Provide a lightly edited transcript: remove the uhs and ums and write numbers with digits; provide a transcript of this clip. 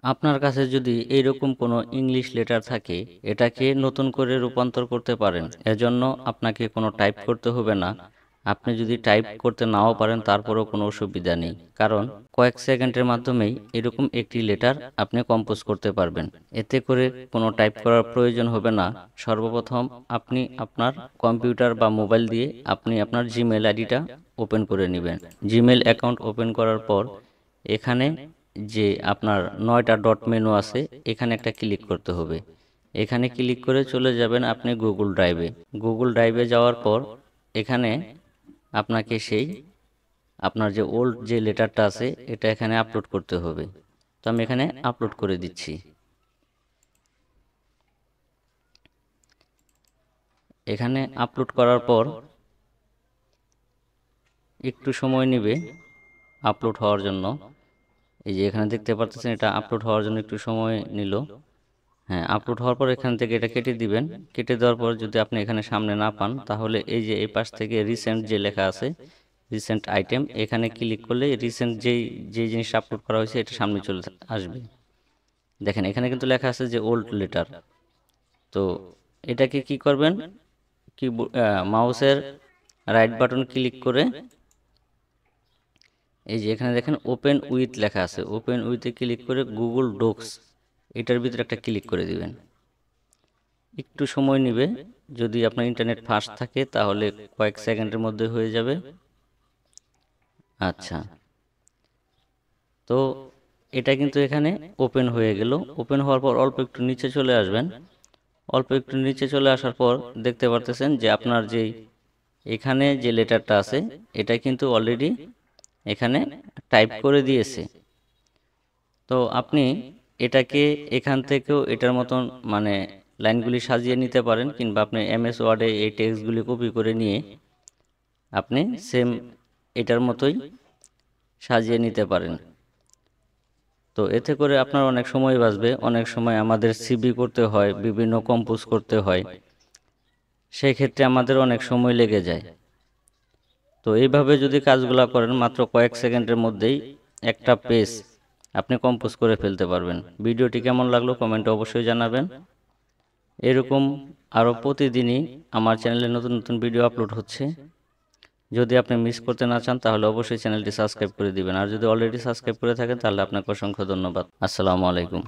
আপনার কাছে যদি এইরকম কোনো ইংলিশ লেটার থাকে, এটাকে নতুন করে রূপান্তর করতে পারেন। এজন্য আপনাকে কোনো টাইপ করতে হবে না। আপনি যদি টাইপ করতে নাও পারেন তারপরেও কোনো অসুবিধা নেই, কারণ কয়েক সেকেন্ডের মাধ্যমেই এরকম একটি লেটার আপনি কম্পোজ করতে পারবেন। এতে করে কোনো টাইপ করার প্রয়োজন হবে না। সর্বপ্রথম আপনি আপনার কম্পিউটার বা মোবাইল দিয়ে আপনি আপনার জিমেল আইডিটা ওপেন করে নেবেন। জিমেল অ্যাকাউন্ট ওপেন করার পর এখানে যে আপনার ৯টা ডট মেনু আছে, এখানে একটা ক্লিক করতে হবে। এখানে ক্লিক করে চলে যাবেন আপনি গুগল ড্রাইভে। গুগল ড্রাইভে যাওয়ার পর এখানে আপনাকে সেই আপনার যে ওল্ড যে লেটারটা আছে এটা এখানে আপলোড করতে হবে। তো আমি এখানে আপলোড করে দিচ্ছি। এখানে আপলোড করার পর একটু সময় নেবে আপলোড হওয়ার জন্য। এই যে এখানে দেখতে পাচ্ছেন এটা আপলোড হওয়ার জন্য একটু সময় নিল। হ্যাঁ, আপলোড হওয়ার পর এখান থেকে এটা কেটে দিবেন। কেটে দেওয়ার পর যদি আপনি এখানে সামনে না পান, তাহলে এই যে এই পাশ থেকে রিসেন্ট যে লেখা আছে, রিসেন্ট আইটেম, এখানে ক্লিক করলে রিসেন্ট যেই জিনিসটা আপলোড করা হয়েছে এটা সামনে চলে আসবে। দেখেন এখানে কিন্তু লেখা আছে যে ওল্ড লেটার। তো এটাকে কি করবেন, কি মাউসের রাইট বাটন ক্লিক করে এই যে এখানে দেখেন ওপেন উইথ লেখা আছে, ওপেন উইথে ক্লিক করে গুগল ডক্স এটার ভিতরে একটা ক্লিক করে দিবেন। একটু সময় নেবে, যদি আপনার ইন্টারনেট ফাস্ট থাকে তাহলে কয়েক সেকেন্ডের মধ্যে হয়ে যাবে। আচ্ছা, তো এটা কিন্তু এখানে ওপেন হয়ে গেল। ওপেন হওয়ার পর অল্প একটু নিচে চলে আসবেন। অল্প একটু নিচে চলে আসার পর দেখতে পারতেছেন যে আপনার যেই এখানে যে লেটারটা আছে এটা কিন্তু অলরেডি এখানে টাইপ করে দিয়েছে। তো আপনি এটাকে এখান থেকেও এটার মতন মানে লাইনগুলি সাজিয়ে নিতে পারেন, কিংবা আপনি এমএস ওয়ার্ডে এই টেক্সটগুলি কপি করে নিয়ে আপনি সেম এটার মতোই সাজিয়ে নিতে পারেন। তো এতে করে আপনার অনেক সময় বাঁচবে। অনেক সময় আমাদের সিভি করতে হয়, বিভিন্ন কম্পোজ করতে হয়, সেই ক্ষেত্রে আমাদের অনেক সময় লেগে যায়। তো এইভাবে যদি কাজগুলো করেন মাত্র কয়েক সেকেন্ডের মধ্যেই একটা পেজ আপনি কম্পোজ করে ফেলতে পারবেন। ভিডিওটি কেমন লাগলো কমেন্টে অবশ্যই জানাবেন। এরকম আরও প্রতিদিনই আমার চ্যানেলে নতুন নতুন ভিডিও আপলোড হচ্ছে। যদি আপনি মিস করতে না চান তাহলে অবশ্যই চ্যানেলটি সাবস্ক্রাইব করে দিবেন। আর যদি অলরেডি সাবস্ক্রাইব করে থাকেন তাহলে আপনাকে অসংখ্য ধন্যবাদ। আসসালামু আলাইকুম।